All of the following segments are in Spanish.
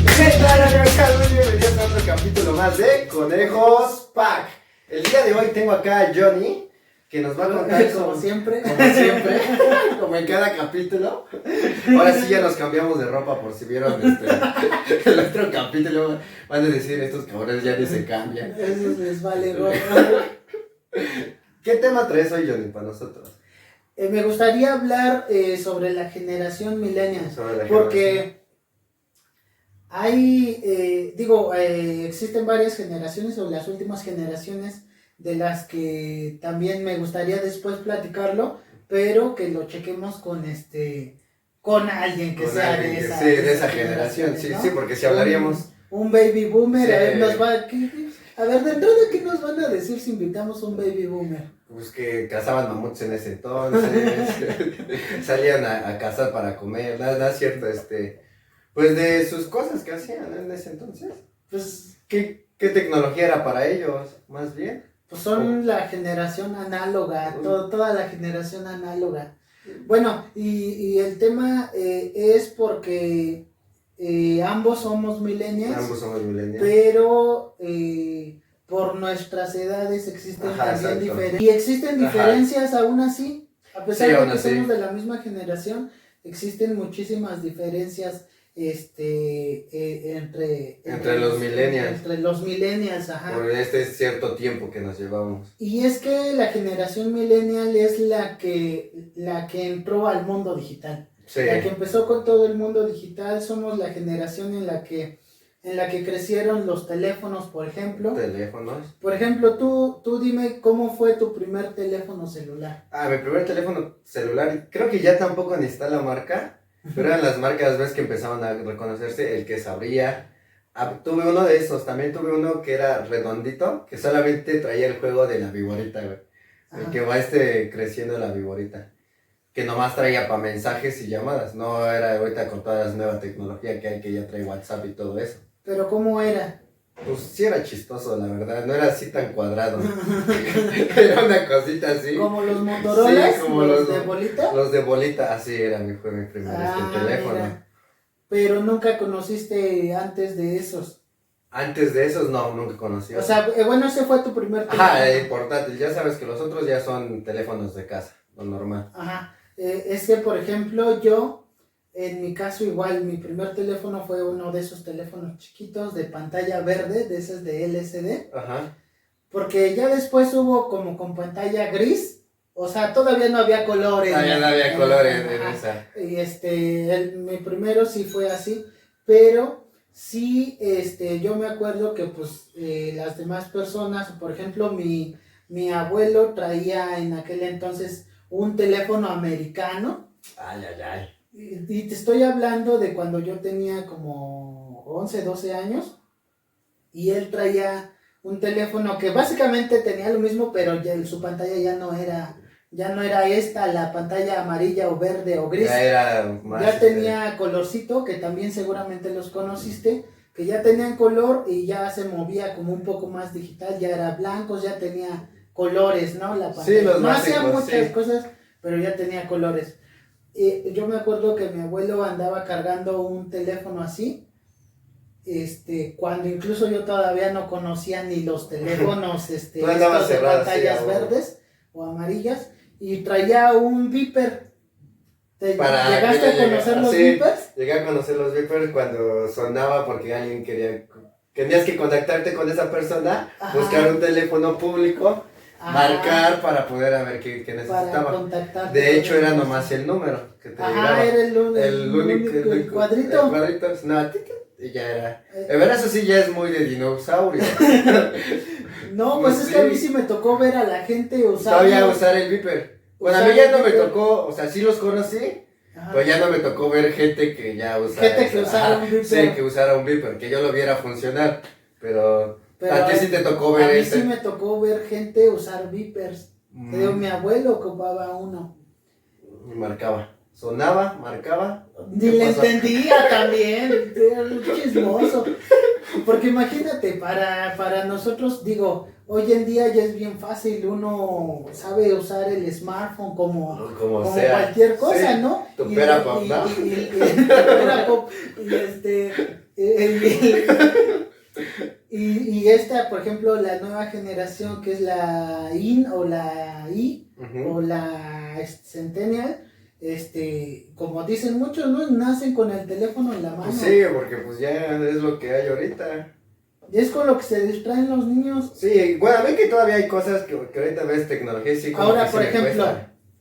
¿Qué tal, amigos? Bienvenidos a otro capítulo más de Conejos Pack. El día de hoy tengo acá a Johnny, que nos va a contar como siempre, como en cada capítulo. Ahora sí ya nos cambiamos de ropa, por si vieron el otro capítulo. Van a decir, estos cabrones ya ni se cambian. Eso les vale gorro. ¿Qué tema traes hoy, Johnny, para nosotros? Me gustaría hablar sobre la generación millennial, Sobre la porque existen varias generaciones o las últimas generaciones de las que también me gustaría después platicarlo, pero que lo chequemos con alguien que sea de esa generación, sí, ¿no? sí, porque si hablaríamos... Un baby boomer, Sí. a ver, a ver, de entrada, ¿qué nos van a decir si invitamos un baby boomer? Pues que cazaban mamuts en ese entonces, salían a cazar para comer, nada es cierto, pues de sus cosas que hacían en ese entonces. Pues, ¿Qué tecnología era para ellos, más bien? pues son la generación análoga, toda la generación análoga. Bueno, y el tema es porque ambos somos millennials. Ambos somos millennials. Pero por nuestras edades existen también diferencias. Y existen diferencias aún así, a pesar de que somos de la misma generación, existen muchísimas diferencias entre los millennials. Entre los millennials, ajá. Por cierto tiempo que nos llevamos. Y es que la generación millennial es la que entró al mundo digital. Sí. La que empezó con todo el mundo digital. Somos la generación en la que crecieron los teléfonos, por ejemplo. ¿Teléfonos? Por ejemplo, tú dime cómo fue tu primer teléfono celular. Mi primer teléfono celular, creo que ya tampoco necesita la marca, pero eran las marcas, ves, que empezaban a reconocerse, el que se abría. Tuve uno de esos, también tuve uno que era redondito, que solamente traía el juego de la viborita, güey. El que va creciendo la viborita. Que nomás traía para mensajes y llamadas, no era ahorita con toda la nueva tecnología que hay, que ya trae WhatsApp y todo eso. ¿Pero cómo era? Pues sí era chistoso, la verdad, no era así tan cuadrado. Era una cosita así. ¿Como los Motorolas? Sí, como los de bolita. Los de bolita, así fue mi primer teléfono. Mira. Pero nunca conociste antes de esos. Antes de esos, no, nunca conocí. O sea, bueno, ese fue tu primer teléfono. Ajá, portátil, ya sabes que los otros ya son teléfonos de casa, lo normal. Ajá, es que por ejemplo yo... En mi caso igual, mi primer teléfono fue uno de esos teléfonos chiquitos de pantalla verde, de esos de LCD. Ajá. Porque ya después hubo como con pantalla gris, o sea, todavía no había colores. Todavía no había colores en esa. Y mi primero sí fue así, pero sí, yo me acuerdo que pues las demás personas, por ejemplo, mi abuelo traía en aquel entonces un teléfono americano. Ay. Y te estoy hablando de cuando yo tenía como 11, 12 años y él traía un teléfono que básicamente tenía lo mismo, pero su pantalla ya no era la pantalla amarilla o verde o gris. Ya tenía colorcito, que también seguramente los conociste, que ya tenían color y ya se movía como un poco más digital, ya era blanco, ya tenía colores, ¿no? La pantalla. Sí, no hacía muchas cosas, pero ya tenía colores. Yo me acuerdo que mi abuelo andaba cargando un teléfono así, cuando incluso yo todavía no conocía ni los teléfonos estos de pantallas verdes o amarillas, y traía un beeper. ¿Llegaste a conocer los beepers? Llegué a conocer los beepers cuando sonaba porque alguien tenías que contactarte con esa persona, ajá, buscar un teléfono público, ajá, marcar para poder ver qué necesitaba. De hecho era nomás el número que te llegaba. Era el único, el cuadrito. El cuadrito, no, y ya era. De verdad, eso sí ya es muy de dinosaurio. No, pues sí, es que a mí sí me tocó ver a la gente usar el beeper. Bueno, a mí ya no me tocó, o sea, sí los conocí, ajá, pero ya no me tocó ver gente que ya usara. Gente que usara un beeper. Sí, que usara un beeper, que yo lo viera funcionar, pero a ti sí te tocó ver a mí sí me tocó ver gente usar beepers. Mi abuelo ocupaba uno. Y marcaba. Sonaba, marcaba. Ni le entendía también, era chismoso. Porque imagínate, para nosotros, digo, hoy en día ya es bien fácil, uno sabe usar el smartphone como sea. cualquier cosa, Sí. ¿no? Tu pera pop, ¿no? Tu pera pop, y esta, por ejemplo, la nueva generación que es la IN o la I o la Centennial, como dicen muchos, ¿no? Nacen con el teléfono en la mano. Pues sí, porque pues ya es lo que hay ahorita. Y es con lo que se distraen los niños. Sí, bueno, a ver que todavía hay cosas que ahorita ves tecnología y sí como Ahora, que sí por me ejemplo,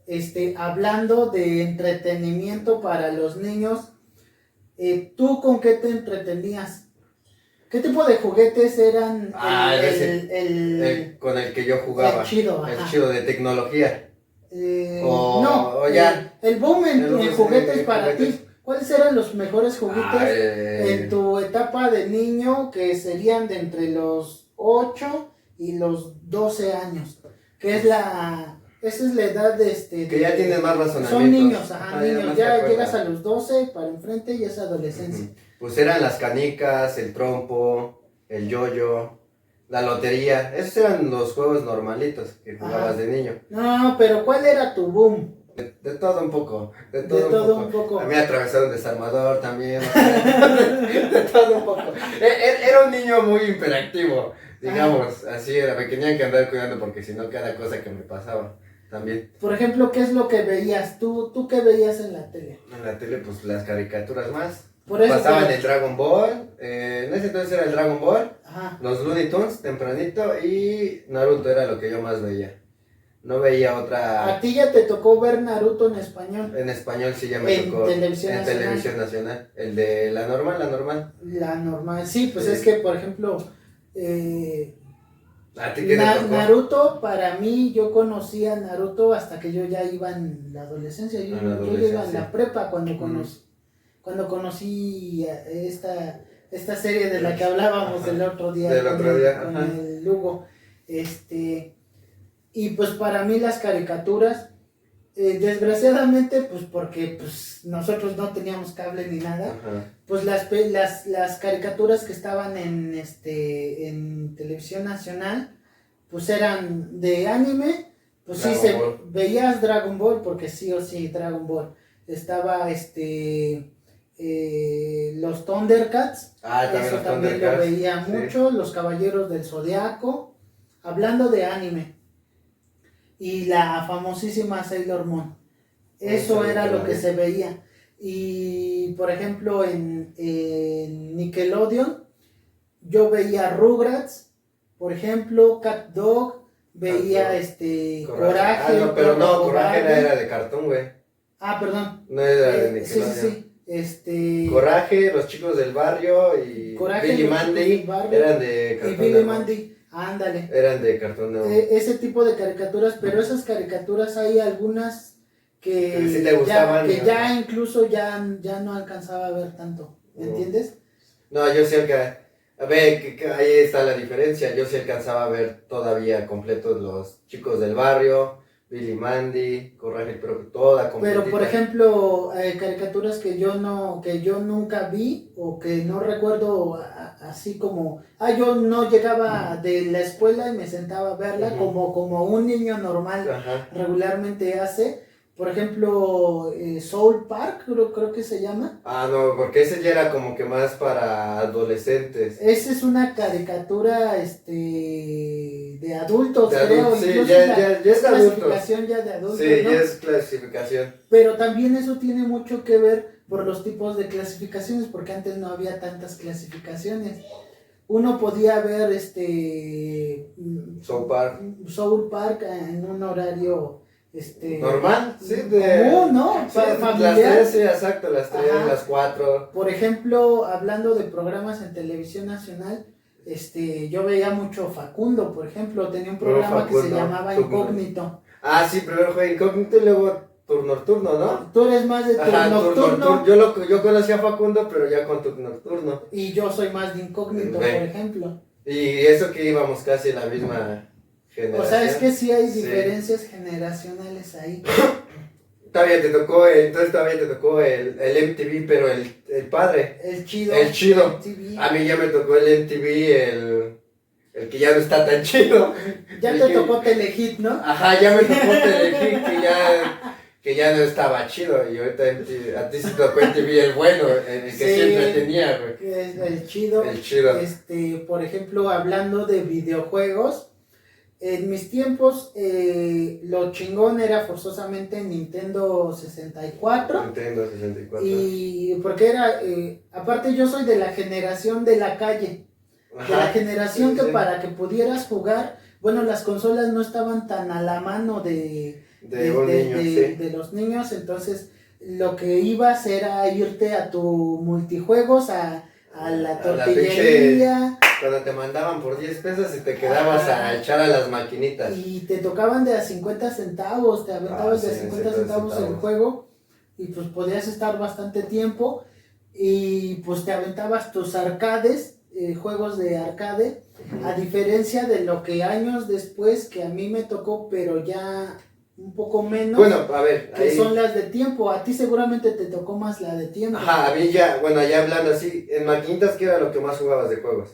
cuesta. hablando de entretenimiento para los niños, ¿tú con qué te entretenías? ¿Qué tipo de juguetes eran Con el que yo jugaba. el chido? El Ajá. chido de tecnología. No, ya. el boom en juguetes para juguetes. ti. ¿Cuáles eran los mejores juguetes en tu etapa de niño que serían de entre los 8 y los 12 años? Que es esa es la edad que ya tienes más razonamientos. Son niños, ajá, niños. Ya llegas a los 12 para enfrente y es adolescencia. Pues eran las canicas, el trompo, el yoyo, la lotería. Esos eran los juegos normalitos que jugabas de niño. No, pero ¿cuál era tu boom? De todo un poco. De todo un poco. A mí atravesaron desarmador también. De todo un poco. Era un niño muy hiperactivo, digamos. Así era. Me tenían que andar cuidando porque si no, cada cosa que me pasaba también. Por ejemplo, ¿qué es lo que veías? ¿Tú qué veías en la tele? En la tele, pues las caricaturas más. Por eso, pasaban el Dragon Ball. En ese entonces era el Dragon Ball. Ajá. Los Looney Tunes tempranito. Y Naruto era lo que yo más veía. No veía otra. ¿A ti ya te tocó ver Naruto en español? En español sí ya me tocó. Televisión nacional. Televisión nacional. El de la normal. La normal, sí, pues sí. Es que, por ejemplo, ¿A ti qué te tocó? Naruto, para mí, yo conocí a Naruto hasta que yo ya iba en la adolescencia. Yo iba en la prepa cuando conocí esta serie de la que hablábamos el otro día. Con el Lugo. Y pues para mí las caricaturas, desgraciadamente, pues porque pues nosotros no teníamos cable ni nada, pues las caricaturas que estaban en televisión nacional, pues eran de anime, pues veías Dragon Ball, porque sí o sí Dragon Ball. Estaba los Thundercats, eso también lo veía mucho, los Caballeros del Zodiaco, hablando de anime. Y la famosísima Sailor Moon. Eso era lo que se veía. Y por ejemplo en Nickelodeon yo veía Rugrats, por ejemplo, Cat Dog, veía Coraje. No, pero no, Coraje era de Cartoon, güey. Perdón. No era de Nickelodeon. Sí. Coraje, Los Chicos del Barrio y Billy Mandy eran de Cartoon. Y Billy Mandy. Ándale. Eran de Cartoon Network. Ese tipo de caricaturas, pero esas caricaturas hay algunas que sí te gustaban, ya incluso ya no alcanzaba a ver tanto, ¿me entiendes? No, yo sí a ver, que ahí está la diferencia. Yo sí alcanzaba a ver todavía completos Los Chicos del Barrio, Billy Mandy, Coraje, pero toda completita. Pero por ejemplo, caricaturas que yo nunca vi o que no recuerdo así como, yo no llegaba de la escuela y me sentaba a verla como un niño normal regularmente hace. Por ejemplo, South Park, creo que se llama. No, porque ese ya era como que más para adolescentes. Esa es una caricatura de adultos, creo. Sí, ya es de adultos. Clasificación ya de adultos, sí, ¿no? ya es clasificación. Pero también eso tiene mucho que ver por los tipos de clasificaciones, porque antes no había tantas clasificaciones. Uno podía ver South Park en un horario normal, sí, común, ¿no? Familiar. Las 3, sí, exacto, las 3, las 4. Por ejemplo, hablando de programas en televisión nacional, yo veía mucho Facundo, por ejemplo, tenía un programa que se llamaba Incógnito. Sí, primero fue Incógnito y luego Turno, ¿no? Tú eres más de Nocturno. Yo conocí a Facundo, pero ya con Nocturno. Y yo soy más de Incógnito, por ejemplo. Y eso que íbamos casi en la misma generación. O sea, es que sí hay diferencias generacionales ahí. Todavía te tocó el MTV, pero el padre. El chido. A mí ya me tocó el MTV, el que ya no está tan chido. Ya te tocó Telehit, ¿no? Ajá, ya me tocó Telehit, que ya no estaba chido. Y ahorita a ti sí tocó en TV el bueno, el que Sí, siempre tenía, güey. Es el chido. El chido. Por ejemplo, hablando de videojuegos, en mis tiempos lo chingón era forzosamente Nintendo 64. Nintendo 64. Y porque era, aparte yo soy de la generación de la calle. De la Ajá, generación sí, que sí. para que pudieras jugar, bueno, las consolas no estaban tan a la mano de un niño, sí. de los niños, entonces lo que ibas era irte a tu multijuegos, a la tortillería. Cuando te mandaban por 10 pesos y te quedabas a echar a las maquinitas. Y te tocaban de a 50 centavos, te aventabas de a 50 centavos el juego y pues podías estar bastante tiempo y pues te aventabas tus arcades, juegos de arcade, a diferencia de lo que años después que a mí me tocó, pero ya un poco menos, bueno, a ver, que son las de tiempo. A ti seguramente te tocó más la de tiempo. Ajá, a mí ya, bueno, ya hablando así, en maquinitas, ¿qué era lo que más jugabas de juegos?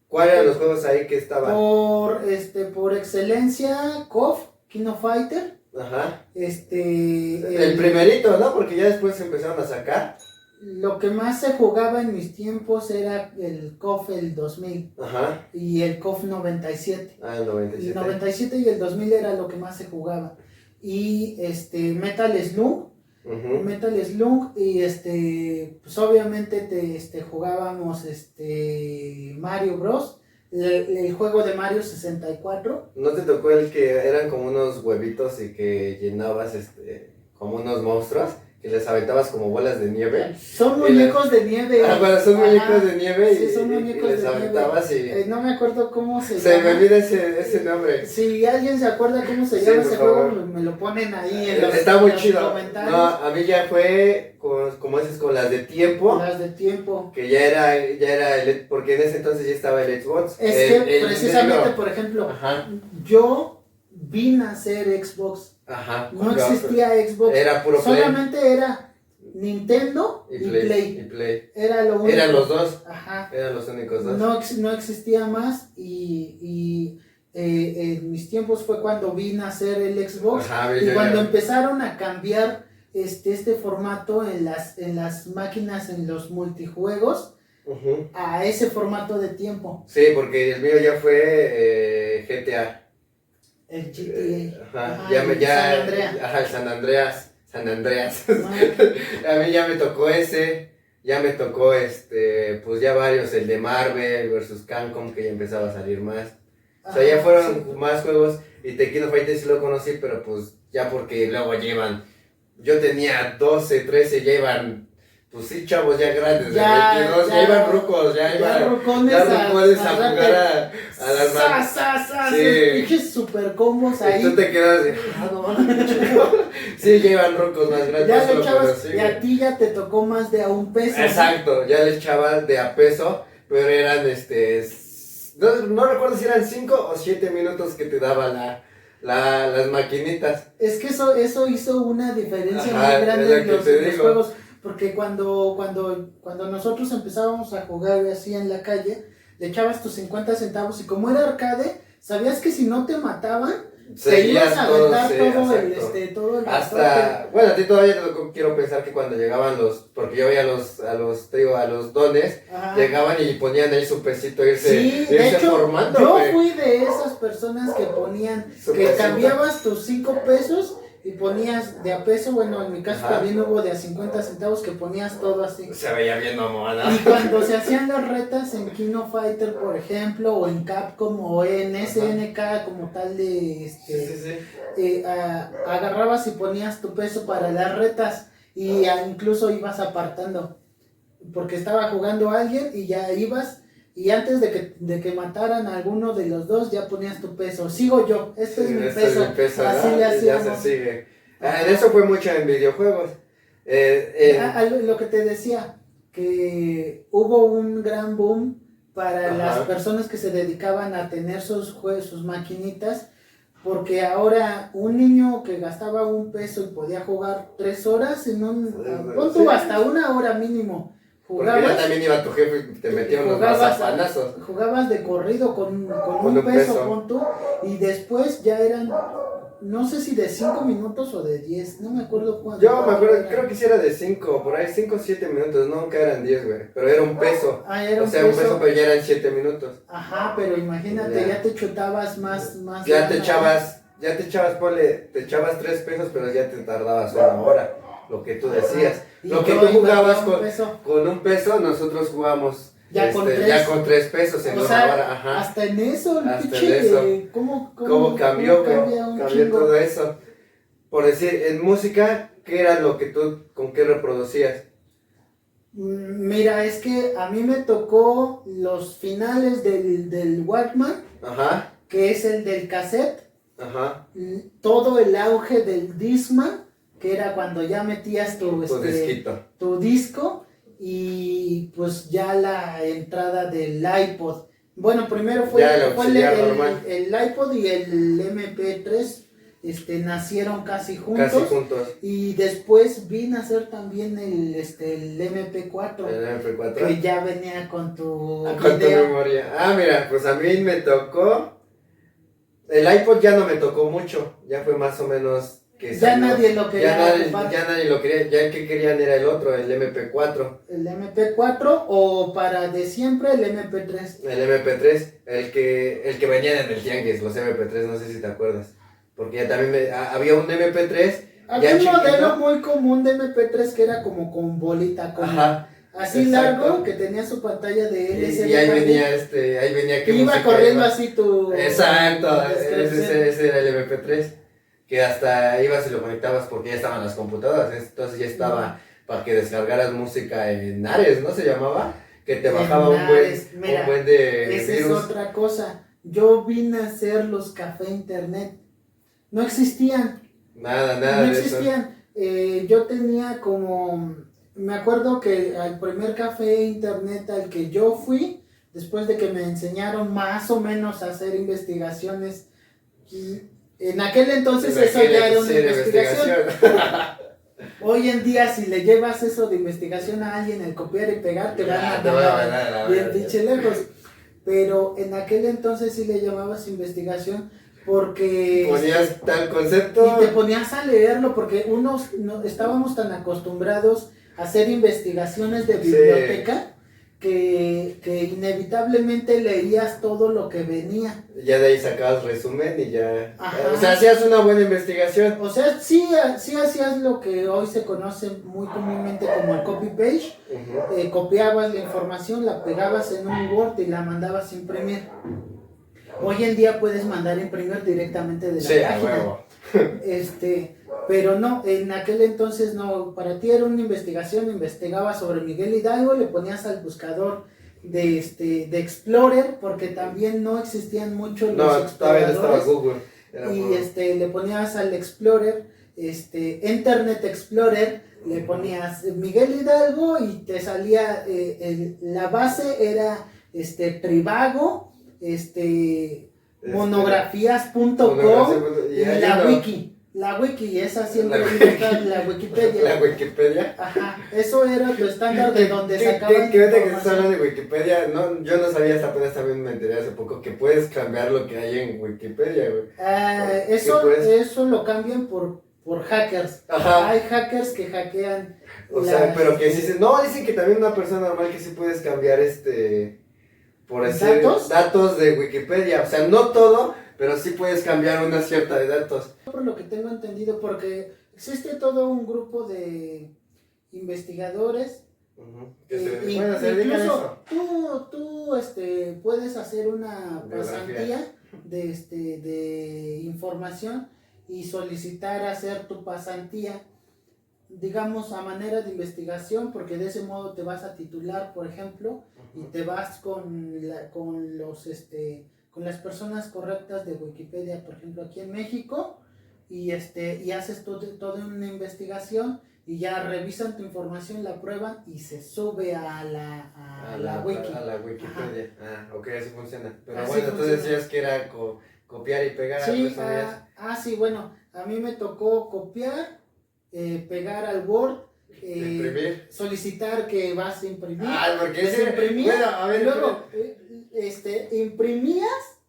¿Cuáles eran los juegos ahí que estaban? Por excelencia, KOF, King of Fighter. Ajá. El primerito, ¿no? Porque ya después se empezaron a sacar. Lo que más se jugaba en mis tiempos era el KOF el 2000. Ajá. Y el KOF 97. Ah, el 97. El 97 y el 2000 era lo que más se jugaba. Y Metal Slug. Uh-huh. Metal Slug y pues obviamente jugábamos Mario Bros. El juego de Mario 64. ¿No te tocó el que eran como unos huevitos y que llenabas como unos monstruos? Que les aventabas como bolas de nieve. Son muñecos de nieve. Ah, bueno, son muñecos de nieve. Sí, son muñecos les de aventabas nieve. y... No me acuerdo cómo se llama. Se me olvida ese nombre. Si alguien se acuerda cómo se llama ese juego, me lo ponen ahí en los, está muy los chido. comentarios. No, a mí ya fue, como dices, con las de tiempo. Las de tiempo. Que ya era porque en ese entonces ya estaba el Xbox. Es que precisamente, por ejemplo, ajá, yo vi nacer Xbox. Ajá. No existía Xbox. Era puro Play. Solamente era Nintendo y Play. Era lo único. Eran los dos. Ajá. Eran los únicos dos. No existía más y en mis tiempos fue cuando vi nacer el Xbox. Ajá, y cuando empezaron a cambiar este formato en las máquinas, en los multijuegos, uh-huh, a ese formato de tiempo. Sí, porque el mío ya fue GTA. El GTA. Ajá, San Andreas. Ajá, el San Andreas. A mí ya me tocó ese. Ya me tocó pues ya varios, el de Marvel versus Capcom, que ya empezaba a salir más. O sea, ya fueron más juegos. Y Tekken Fighter sí lo conocí, pero pues ya porque luego llevan. Yo tenía 12, 13, ya iban. Pues sí, chavos ya grandes, de 22, ya iban rucos, ya iban rucones a jugar a las manos. Sí. Pinches super combos ahí. Y tú te quedas de, sí, ya iban rucos más grandes. Ya le echabas, y a ti ya te tocó más de a un peso. Exacto, ¿no? Ya le echabas de a peso, pero eran no recuerdo si eran 5 o 7 minutos que te daba las maquinitas. Es que eso hizo una diferencia muy grande en los juegos. Porque cuando nosotros empezábamos a jugar así en la calle, le echabas tus 50 centavos y como era arcade, sabías que si no te mataban, te ibas a aventar todo el hasta, bueno, a ti todavía quiero pensar que cuando llegaban porque yo veía a los dones, ajá, llegaban y ponían ahí su pesito irse formando. Yo fui de esas personas que ponían, que cambiabas tus 5 pesos y ponías de a peso, bueno, en mi caso ajá, también hubo de a 50 centavos que ponías todo así. Se veía bien mamón, ¿no? Y cuando se hacían las retas en King of Fighter, por ejemplo, o en Capcom, o en SNK, ajá, como tal de sí. Agarrabas y ponías tu peso para las retas y incluso ibas apartando. Porque estaba jugando a alguien y ya ibas. Y antes de que mataran a alguno de los dos, ya ponías tu peso. Sigo yo, este es mi peso. Es mi peso, así ¿no? le hacíamos. Ya se sigue. Eso fue mucho en videojuegos. Lo que te decía, que hubo un gran boom para ajá, las personas que se dedicaban a tener sus maquinitas, porque ahora un niño que gastaba $1 y podía jugar 3 horas, pon tú hasta 1 hora mínimo, Porque ya ¿Jugabas? también iba tu jefe y te metía unos Jugabas, mazapanazos. jugabas de corrido con Con un un peso, peso. pon tú, y después ya eran, no sé si de 5 minutos o de 10, no me acuerdo cuánto. Yo me cuánto acuerdo, era. creo que sí era de 5, por ahí 5 o 7 minutos, no, nunca eran 10, güey. Pero era un peso. Ah, era O un sea, un peso. peso, pero ya eran 7 minutos. Ajá, pero imagínate, Ya. ya te chutabas más. Ya te lana. echabas, ponle, te echabas 3 pesos, pero ya te tardabas una hora, lo que tú decías. Y Lo que yo tú invertía jugabas un peso. con un peso, nosotros jugamos Ya con tres. ya con 3 pesos en O una sea, hora, ajá. hasta en eso, el Hasta pinche, en eso. ¿cómo Cambió, güey? cambia un Cambió chingo? todo eso. Por decir, en música, ¿qué era lo que tú, con qué reproducías? Mira, es que a mí me tocó los finales del Walkman, Ajá, que es el del cassette, ajá. todo el auge del Discman, que era cuando ya metías Tu disquito. tu disco, y pues ya la entrada del iPod. Bueno, primero fue, Ya el fue auxiliar normal. el iPod y el MP3 nacieron casi juntos. Casi juntos. Y después vino a ser también el MP4, El MP4. que ya venía con tu Con tu video. memoria. Ah, mira, pues a mí me tocó. El iPod ya no me tocó mucho. Ya fue más o menos que Ya salió. nadie lo quería ocupar. Ya nadie lo quería. Ya el que querían era el otro, el MP4. El MP4 o para de siempre el MP3. El MP3. El que venían en el tianguis, los MP3, no sé si te acuerdas. Porque ya también había un MP3. Había ya un chiquito. modelo muy común de MP3 que era como con bolita, como Ajá. así Exacto. largo, que tenía su pantalla de LCD. Y ahí también. venía que Y iba música corriendo iba. así tu Exacto, descripción. ese era el MP3. Que hasta ibas y lo conectabas porque ya estaban las computadoras. Entonces ya estaba para que descargaras música en Ares, ¿no se llamaba? Que te bajaba un buen de esa virus. es otra cosa. Yo vine a hacer los café internet. No existían. Nada No de eso. existían. Yo tenía como, me acuerdo que al primer café internet al que yo fui, después de que me enseñaron más o menos a hacer investigaciones, en aquel entonces eso ya era una investigación. Hoy en día si le llevas eso de investigación a alguien, el copiar y pegar, te van a mandar bien pinche lejos. Pero en aquel entonces sí le llamabas investigación porque ponías tal concepto y te ponías a leerlo porque estábamos tan acostumbrados a hacer investigaciones de biblioteca que inevitablemente leías todo lo que venía. ya de ahí sacabas resumen y ya. Ajá. O sea, hacías una buena investigación. O sea, sí hacías lo que hoy se conoce muy comúnmente como el copy page. Uh-huh. Copiabas la información, la pegabas en un Word y la mandabas a imprimir. Hoy en día puedes mandar a imprimir directamente de la página. Huevo. Pero no, en aquel entonces no, para ti era una investigación, investigabas sobre Miguel Hidalgo, le ponías al buscador de Explorer, porque también no existían mucho los exploradores. Todavía no estaba Google. Y le ponías al Explorer, Internet Explorer, le ponías Miguel Hidalgo y te salía, la base era Trivago, monografías.com y la wiki, esa siempre está en la Wikipedia. La Wikipedia. Ajá, eso era tu estándar de donde sacaban ¿Qué que estás hablando de Wikipedia? No, yo no sabía, hasta apenas también me enteré hace poco que puedes cambiar lo que hay en Wikipedia, güey. Eso lo cambian por hackers. Ajá. Hay hackers que hackean. O sea, pero que dicen, no, dicen que también una persona normal que sí puedes cambiar por decir, datos de Wikipedia. O sea, no todo, pero sí puedes cambiar una cierta de datos. Por lo que tengo entendido, porque existe todo un grupo de investigadores que se pueden hacer incluso tú puedes hacer una pasantía de información y solicitar hacer tu pasantía, digamos, a manera de investigación, porque de ese modo te vas a titular, por ejemplo, y te vas con las personas correctas de Wikipedia, por ejemplo, aquí en México, y haces toda una investigación y ya revisan tu información, la prueban y se sube a la wiki. A la Wikipedia. Ajá. Ok, así funciona. Pero así bueno, funciona. tú decías que era copiar y pegar. Sí, sí, bueno, a mí me tocó copiar, pegar al Word, Imprimir. solicitar que vas a imprimir. Ah, porque Les ese... imprimías, Bueno, a ver, y luego imprimías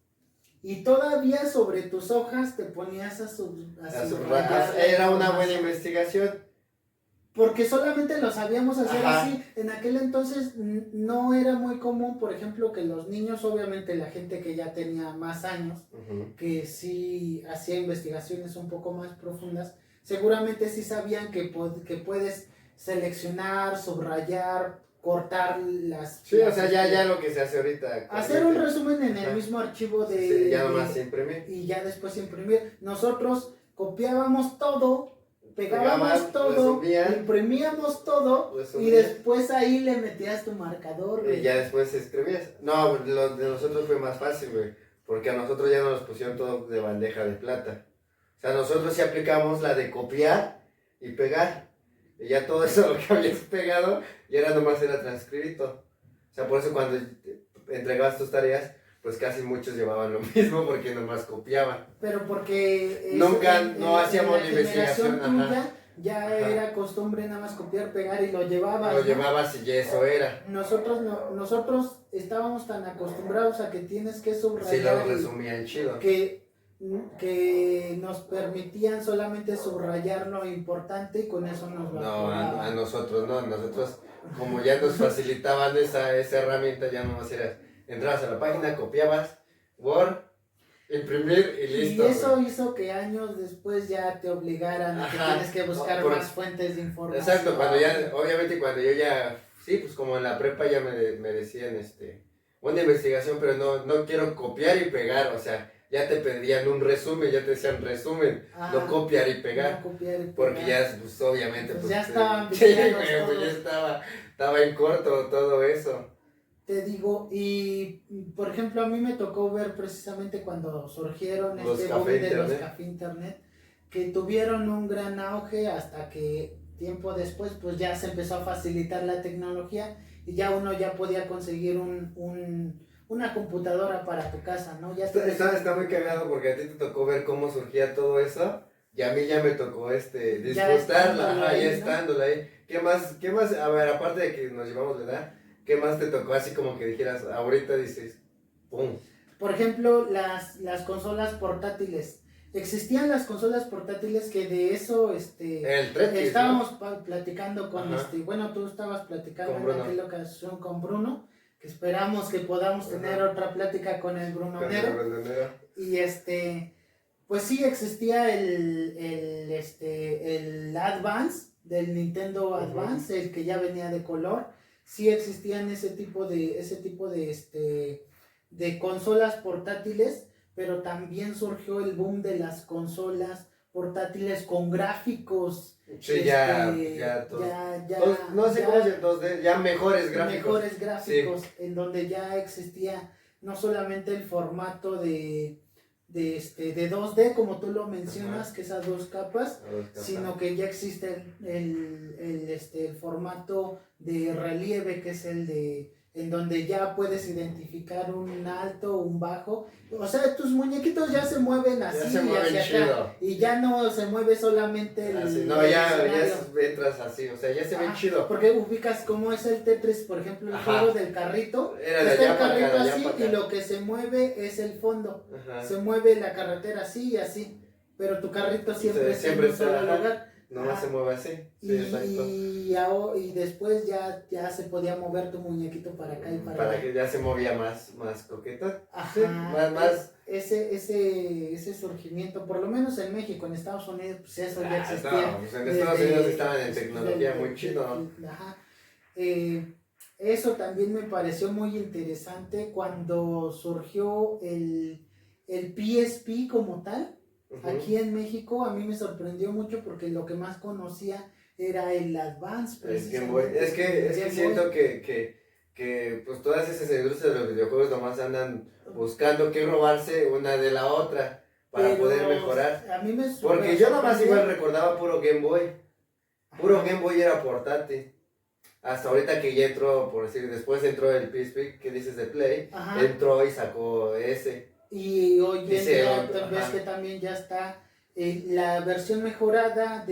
y todavía sobre tus hojas te ponías a subrayar la era una buena información. investigación. Porque solamente lo sabíamos hacer Ajá. así. En aquel entonces no era muy común, por ejemplo, que los niños, obviamente la gente que ya tenía más años, Ujú. que sí hacía investigaciones un poco más profundas, seguramente sí sabían que puedes seleccionar, subrayar, cortar las... Sí, o sea, ya lo que se hace ahorita. Hacer un actualmente. resumen en Ajá. el mismo archivo de... Sí, ya de- nomás imprimir. y ya después imprimir. Nosotros copiábamos todo, pegábamos Pegaban, todo, resumían. Imprimíamos todo y Resumían. después ahí le metías tu marcador, Y güey. ya después escribías. No, lo de nosotros fue más fácil, güey. Porque a nosotros ya nos pusieron todo de bandeja de plata. O sea, nosotros sí aplicamos la de copiar y pegar. Y ya todo eso lo que habías pegado, ya nomás era transcrito. O sea, por eso cuando entregabas tus tareas, pues casi muchos llevaban lo mismo porque nomás copiaban. Pero porque Nunca, no hacíamos la la investigación, generación tuya ajá. ya Ajá. era costumbre nada más copiar, pegar y lo llevabas. Lo ¿no? llevabas y ya eso era. Nosotros estábamos tan acostumbrados a que tienes que Sí, subrayar lo resumían chido. que nos permitían solamente subrayar lo importante y con eso nos lo No, a aprobaban. nosotros no, nosotros como ya nos facilitaban esa herramienta, ya nomás era, entrabas a la página, copiabas, Word, imprimir y listo. Y eso güey. hizo que años después ya te obligaran a que Ajá. tienes que buscar No, más fuentes de información. Exacto, cuando ya, obviamente cuando yo ya, sí, pues como en la prepa ya me decían, una investigación, pero no quiero copiar y pegar, o sea, ya te pedían un resumen, ya te decían resumen, no copiar y pegar. No copiar y pegar. Porque ya, pues obviamente, Pues pues, ya estaban sí, viciados güey, pues ya todos. estaba en corto todo eso. Te digo, y por ejemplo, a mí me tocó ver precisamente cuando surgieron Los este café boom de los internet. café internet, que tuvieron un gran auge hasta que tiempo después pues ya se empezó a facilitar la tecnología y ya uno ya podía conseguir una computadora para tu casa, ¿no? Ya Está muy cagado porque a ti te tocó ver cómo surgía todo eso y a mí ya me tocó disfrutarla, estándola ajá, ahí, ya ¿no? estándola ahí. ¿Qué más? A ver, aparte de que nos llevamos la edad, ¿qué más te tocó así como que dijeras, ahorita dices, pum? Por ejemplo, las consolas portátiles. Existían las consolas portátiles que de eso El Tetris, estábamos ¿no? Platicando con Ajá. bueno, tú estabas platicando Con en Bruno. aquella ocasión con Bruno, que esperamos que podamos tener Ajá. otra plática con el Bruno Con Nero. el Brunonero. Y pues sí existía el Advance del Nintendo Advance, el que ya venía de color. Sí existían ese tipo de consolas portátiles, pero también surgió el boom de las consolas portátiles con gráficos. Sí, ya no sé cómo se 2D, ya mejores gráficos. Sí. En donde ya existía no solamente el formato de 2D, como tú lo mencionas, que es a dos capas, sino que ya existe el formato de relieve, que es en donde ya puedes identificar un alto, un bajo. O sea, tus muñequitos ya se mueven así ya se mueven hacia chido. Acá, y ya no se mueve solamente ya entras así, o sea, ya se ven chido. Porque ubicas cómo es el Tetris, por ejemplo, el juego del carrito. Era de está allá el para carrito acá, de allá así para acá. y lo que se mueve es el fondo. Ajá. Se mueve la carretera así y así. Pero tu carrito siempre está en un solo lugar. Nomás se mueve así. Sí, exacto. Y después ya se podía mover tu muñequito para acá y para allá. Que ya se movía más coqueta. Ajá. Sí, más. Ese surgimiento, por lo menos en México, en Estados Unidos, pues eso ya existía. No, pues en Estados Unidos estaban en tecnología muy chido. Ajá. Eso también me pareció muy interesante cuando surgió el PSP como tal. Aquí en México a mí me sorprendió mucho porque lo que más conocía era el Advance. Es que siento que pues todas esas industrias de los videojuegos nomás andan buscando qué robarse una de la otra para poder mejorar. A mí me porque yo nomás igual recordaba puro Game Boy. Puro Game Boy era portátil. Hasta ahorita que ya entró, por decir, después entró el PSP que dices de Play, entró y sacó ese. Y hoy en día ves que también ya está la versión mejorada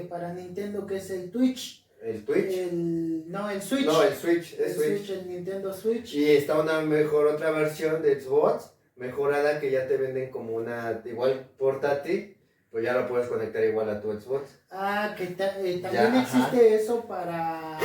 para Nintendo, que es el Twitch. ¿El Twitch? No, el Switch. No, el Switch, el Switch, el Nintendo Switch. Y está una mejor, otra versión de Xbox, mejorada, que ya te venden como una, igual portátil, pues ya lo puedes conectar igual a tu Xbox. Ah, que también Ya, existe eso para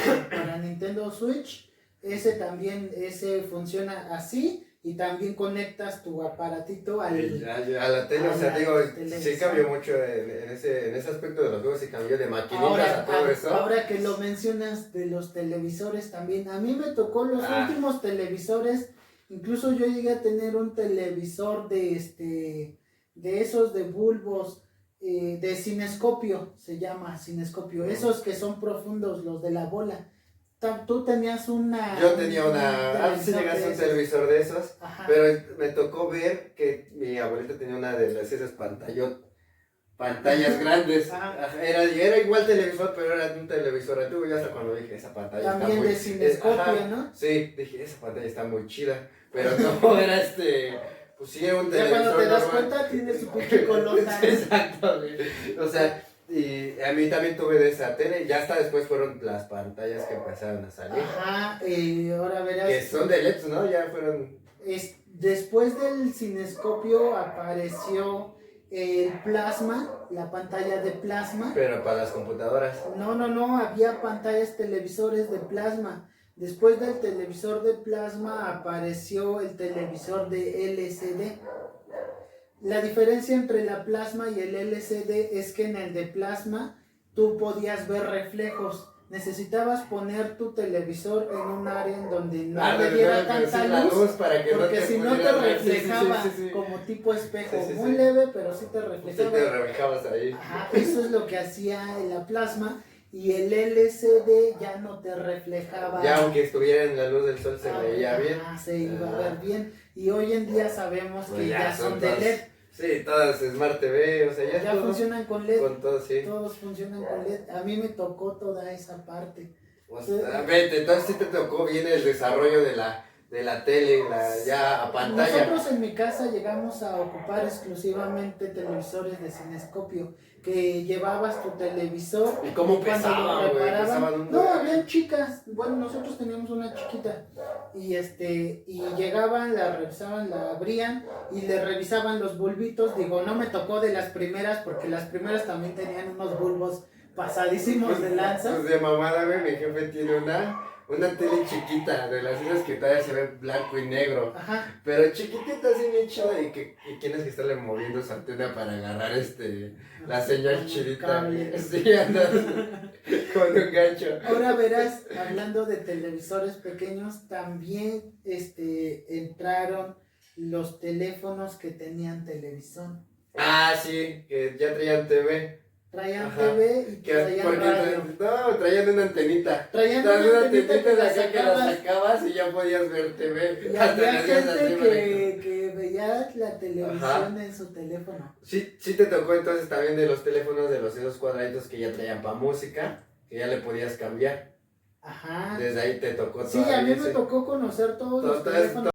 Nintendo Switch. Ese funciona así. Y también conectas tu aparatito A la tele, o sea, digo, sí televisión. cambió mucho en ese aspecto de los juegos, sí cambió de maquinitas a todo eso. Ahora que lo mencionas de los televisores también, a mí me tocó los últimos televisores, incluso yo llegué a tener un televisor de esos de bulbos, de cinescopio, se llama cinescopio, esos que son profundos, los de la bola. Tú tenías una... Yo tenía sí llegaste a un televisor de esos, Ajá. pero me tocó ver que mi abuelita tenía una de esas pantallas grandes. Era igual televisor, pero era un televisor antiguo. Yo hasta cuando dije, esa pantalla también está muy... de cinescopio, ¿no? Sí, dije, esa pantalla está muy chida, pero no era pues sí, era un televisor. Ya cuando te das cuenta, tiene su pinche colota. Exacto, o sea... Y a mí también tuve de esa tele, ya hasta después fueron las pantallas que empezaron a salir. Ajá, ahora verás. Que son de LEDs, ¿no? Ya fueron... Después del cinescopio apareció el plasma, la pantalla de plasma. Pero para las computadoras. No, había pantallas televisores de plasma. Después del televisor de plasma apareció el televisor de LCD. La diferencia entre la plasma y el LCD es que en el de plasma tú podías ver reflejos. Necesitabas poner tu televisor en un área en donde no le diera tanta luz, porque si no te reflejaba como tipo espejo, muy leve, pero sí te reflejaba. Sí te reflejabas ahí. Ajá, eso es lo que hacía la plasma. Y el LCD ya no te reflejaba. Ya aunque estuviera en la luz del sol se veía bien. Se iba a ver bien. Y hoy en día sabemos que ya son de LED. Sí, todas Smart TV, o sea, ya funcionan con LED. Con todo, sí. Todos funcionan con LED. A mí me tocó toda esa parte. O sea, entonces sí te tocó bien el desarrollo de la tele, ya a pantalla. Nosotros en mi casa llegamos a ocupar exclusivamente televisores de cinescopio, que llevabas tu televisor. ¿Y cómo pesaban, güey? No, habían chicas. Bueno, nosotros teníamos una chiquita. Y llegaban, la revisaban, la abrían y le revisaban los bulbitos. Digo, no me tocó de las primeras, porque las primeras también tenían unos bulbos pasadísimos de lanza. Pues de mamada, güey, mi jefe tiene una tele chiquita, de las esas que todavía se ve blanco y negro. Ajá. Pero chiquitita, así bien chida, y tienes que estarle moviendo esa antena para agarrar la señal chidita. Sí, andas con un gancho. Ahora verás, hablando de televisores pequeños, también entraron los teléfonos que tenían televisión. Ah, sí, que ya traían TV. Traían TV y traían radio. No, traían una antenita. Traían una antenita de acá que la sacabas y ya podías ver TV. Y había gente que veía la televisión en su teléfono. Sí te tocó entonces también de los teléfonos, de esos cuadraditos que ya traían para música, que ya le podías cambiar. Ajá. Desde ahí te tocó todo. Sí, a mí me tocó conocer todos los teléfonos.